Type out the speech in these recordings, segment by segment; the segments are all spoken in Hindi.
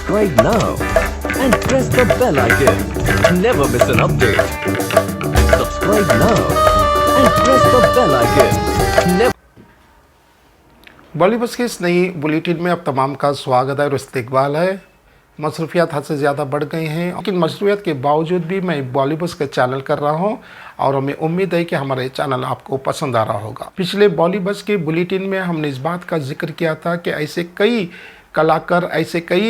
Subscribe now and press the bell icon. Never miss an update. Subscribe now and press the bell icon. Never Bollywood की इस नई बुलेटिन में आप तमाम का स्वागत है और इस्तकबाल है। मसरूफियात हद से ज़्यादा बढ़ गई हैं, लेकिन मसरूफियात के बावजूद भी मैं बॉलीवुड का चैनल कर रहा हूं और हमें उम्मीद है कि हमारा ये चैनल आपको पसंद आ रहा होगा। पिछले बॉलीवुड के बुलेटिन में हमने इस बात का जिक्र किया था कि ऐसे कई कलाकार, ऐसे कई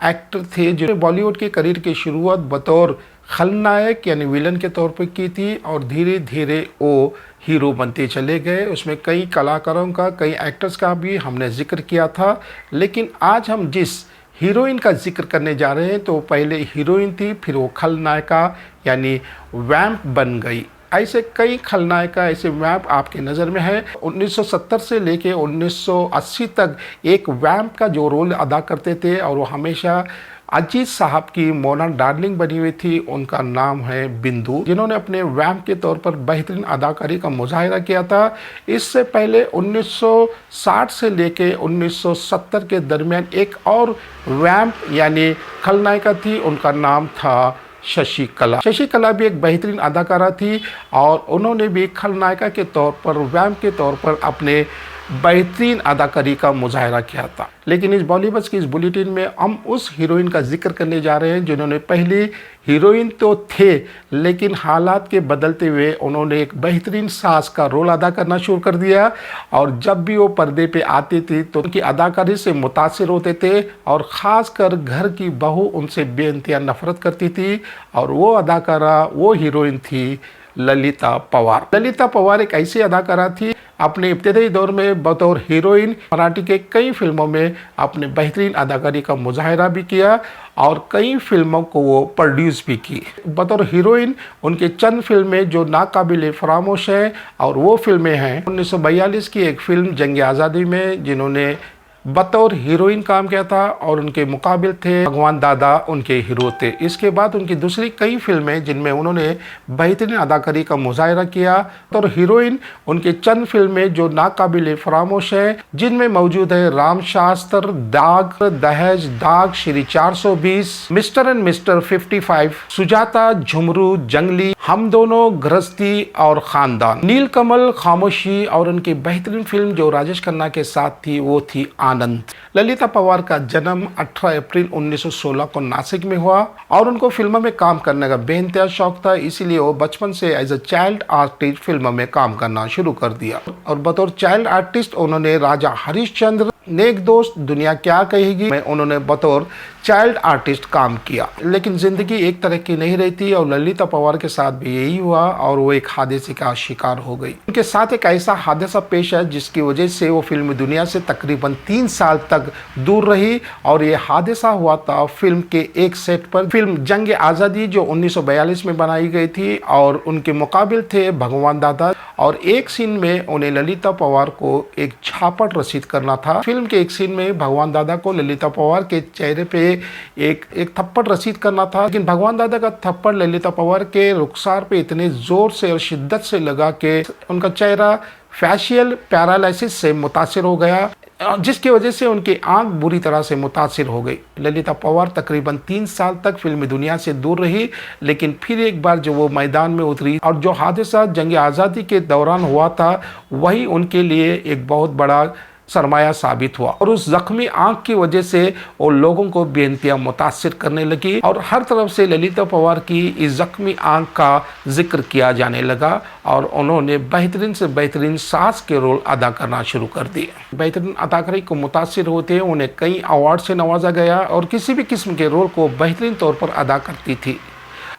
एक्टर थे जिन्होंने बॉलीवुड के करियर की शुरुआत बतौर खलनायक यानी विलन के तौर पर की थी और धीरे धीरे वो हीरो बनते चले गए। उसमें कई कलाकारों का, कई एक्टर्स का भी हमने जिक्र किया था। लेकिन आज हम जिस हीरोइन का जिक्र करने जा रहे हैं तो पहले हीरोइन थी, फिर वो खलनायिका यानी वैम्प बन गई। ऐसे कई खलनायिका, ऐसे वैम्प आपके नज़र में है। 1970 से लेके 1980 तक एक वैम्प का जो रोल अदा करते थे और वो हमेशा अजीत साहब की मोना डार्लिंग बनी हुई थी। उनका नाम है बिंदु, जिन्होंने अपने वैम्प के तौर पर बेहतरीन अदाकारी का मुजाहिरा किया था। इससे पहले 1960 से लेके 1970 के दरमियान एक और वैम्प यानी खलनायिका थी, उनका नाम था शशि कला। शशि कला भी एक बेहतरीन अदाकारा थी और उन्होंने भी खलनायिका के तौर पर, वैम्प के तौर पर अपने बेहतरीन अदाकारी का मुजाहिरा किया था। लेकिन इस बॉलीवुड की इस बुलेटिन में हम उस हीरोइन का जिक्र करने जा रहे हैं जिन्होंने पहली हीरोइन तो थे, लेकिन हालात के बदलते हुए उन्होंने एक बेहतरीन सास का रोल अदा करना शुरू कर दिया और जब भी वो पर्दे पे आती थी तो उनकी अदाकारी से मुतासिर होते थे और ख़ासकर घर की बहू उनसे बेइंतहा नफरत करती थी। और वो अदाकारा, वो हीरोइन थी ललिता पवार। ललिता पवार एक ऐसी अदाकारा थी, अपने इब्तदाई दौर में बतौर हीरोइन मराठी के कई फिल्मों में अपने बेहतरीन अदाकारी का मुजाहिरा भी किया और कई फिल्मों को वो प्रोड्यूस भी की। बतौर हीरोइन उनके चंद फिल्में जो नाकाबिले फरामोश हैं और वो फिल्में हैं 1942 की एक फिल्म जंग आज़ादी में जिन्होंने बतौर हीरोइन काम किया था और उनके मुकाबिल थे भगवान दादा, उनके हीरो थे। इसके बाद उनकी दूसरी कई फिल्में जिनमें उन्होंने बेहतरीन अदाकारी का मुजाहिरा किया और हीरोइन उनके चंद फिल्में जो नाकाबिले फरामोश हैं जिनमें मौजूद है राम शास्त्र, Daag, Dahej, Daag, Shri 420, mister and mister 55, Sujata, Jhumroo, Junglee, Hum दोनों, गृहस्थी और खानदान, नीलकमल, खामोशी और उनकी बेहतरीन फिल्म जो राजेश खन्ना के साथ थी वो थी आनंद। ललिता पवार का जन्म 18 अप्रैल 1916 को नासिक में हुआ और उनको फिल्मों में काम करने का बेइंतहा शौक था, इसीलिए वो बचपन से एज अ चाइल्ड आर्टिस्ट फिल्मों में काम करना शुरू कर दिया। और बतौर चाइल्ड आर्टिस्ट उन्होंने राजा हरिश्चंद्र, नेक दोस्त, दुनिया क्या कहेगी में उन्होंने बतौर चाइल्ड आर्टिस्ट काम किया। लेकिन ज़िंदगी एक तरह की नहीं रहती और ललिता पवार के साथ भी यही हुआ और वो एक हादसे का शिकार हो गई। उनके साथ एक ऐसा हादसा पेश है जिसकी वजह से वो फिल्म दुनिया से तकरीबन 3 साल तक दूर रही और ये हादसा हुआ था फिल्म के एक सेट पर। फिल्म जंग आज़ादी जो 1942 में बनाई गई थी और उनके मुकाबिल थे भगवान दादा और एक सीन में उन्हें ललिता पवार को एक झापट रसीद करना था। फिल्म के एक सीन में भगवान दादा को ललिता पवार के चेहरे पे एक थप्पड़ रसीद करना था, लेकिन भगवान दादा का थप्पड़ ललिता पवार के रुखसार पे इतने जोर से और शिद्दत से लगा कि उनका चेहरा फेशियल पैरालिसिस से मुतासिर हो गया, जिसकी वजह से उनकी आंख बुरी तरह से मुतासिर हो गई। ललिता पवार तकरीबन 3 साल तक फिल्मी दुनिया से दूर रही, लेकिन फिर एक बार जब वो मैदान में उतरी और जो हादसा जंग आज़ादी के दौरान हुआ था वही उनके लिए एक बहुत बड़ा सरमाया साबित हुआ और उस जख्मी आंख की वजह से वो लोगों को बेइंतहा मुतासिर करने लगी और हर तरफ से ललिता पवार की इस जख्मी आंख का जिक्र किया जाने लगा और उन्होंने बेहतरीन से बेहतरीन सास के रोल अदा करना शुरू कर दिए। बेहतरीन अदाकारी को मुतासिर होते उन्हें कई अवार्ड से नवाजा गया और किसी भी किस्म के रोल को बेहतरीन तौर पर अदा करती थी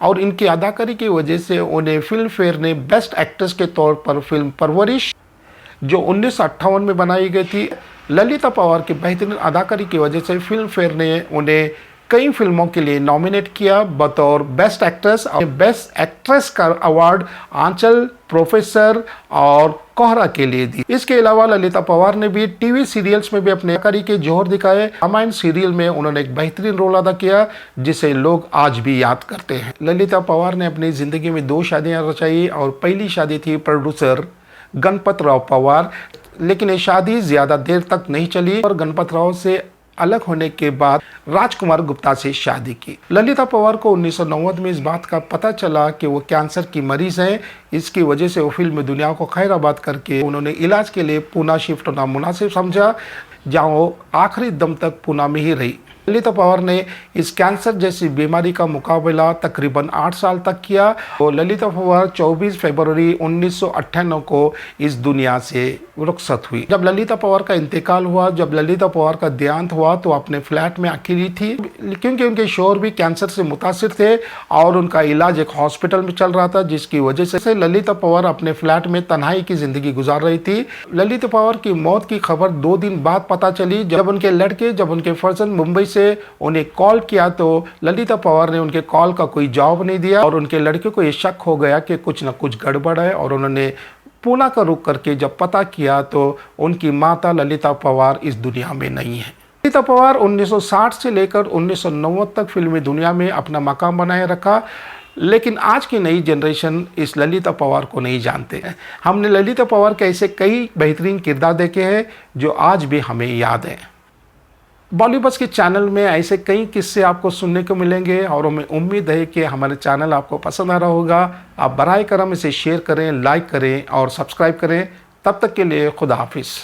और इनकी अदाकारी की वजह से उन्हें फिल्म फेयर ने बेस्ट एक्ट्रेस के तौर पर फिल्म परवरिश जो 1958 में बनाई गई थी, ललिता पवार की बेहतरीन अदाकारी की वजह से फिल्म फेयर ने उन्हें कई फिल्मों के लिए नॉमिनेट किया बतौर बेस्ट एक्ट्रेस और बेस्ट एक्ट्रेस का अवार्ड आंचल, प्रोफेसर और कोहरा के लिए दी। इसके अलावा ललिता पवार ने भी टीवी सीरियल्स में भी अपने अदाकारी के जोहर दिखाए। रामायण सीरियल में उन्होंने एक बेहतरीन रोल अदा किया जिसे लोग आज भी याद करते हैं। ललिता पवार ने अपनी जिंदगी में 2 शादियां रचाई और पहली शादी थी प्रोड्यूसर गणपत राव पवार, लेकिन ये शादी ज़्यादा देर तक नहीं चली और गणपत राव से अलग होने के बाद राजकुमार गुप्ता से शादी की। ललिता पवार को 1990 में इस बात का पता चला कि वो कैंसर की मरीज हैं। इसकी वजह से वो फिल्म दुनिया को खैराबाद करके उन्होंने इलाज के लिए पूना शिफ्ट होना मुनासिब समझा, जहाँ वो आखिरी दम तक पूना में ही रही। ललिता पवार ने इस कैंसर जैसी बीमारी का मुकाबला तकरीबन 8 साल तक किया। तो ललिता पवार 24 फरवरी 1998 को इस दुनिया से रुखसत हुई। जब ललिता पवार का इंतकाल हुआ, जब ललिता पवार का देहांत हुआ, तो अपने फ्लैट में अकेली थी, क्योंकि उनके शौहर भी कैंसर से मुतासिर थे और उनका इलाज एक हॉस्पिटल में चल रहा था, जिसकी वजह से ललिता पवार अपने फ्लैट में तन्हाई की जिंदगी गुजार रही थी। ललिता पवार की मौत की खबर 2 दिन बाद पता चली, जब उनके फर्जंद मुंबई से उन्हें कॉल किया तो ललिता पवार ने उनके कॉल का कोई जवाब नहीं दिया और उनके लड़के को ये शक हो गया कि कुछ न कुछ गड़बड़ है और उन्होंने पूना का रुख करके जब पता किया तो उनकी माता ललिता पवार इस दुनिया में नहीं है। ललिता पवार 1960 से लेकर 1990 तक फिल्मी दुनिया में अपना मकाम बनाए रखा, लेकिन आज की नई जनरेशन इस ललिता पवार को नहीं जानते हैं। हमने ललिता पवार के ऐसे कई बेहतरीन किरदार देखे हैं जो आज भी हमें याद हैं। बॉलीवुड के चैनल में ऐसे कई किस्से आपको सुनने को मिलेंगे और हमें उम्मीद है कि हमारे चैनल आपको पसंद आ रहा होगा। आप बराए करम इसे शेयर करें, लाइक करें और सब्सक्राइब करें। तब तक के लिए खुदा हाफिज़।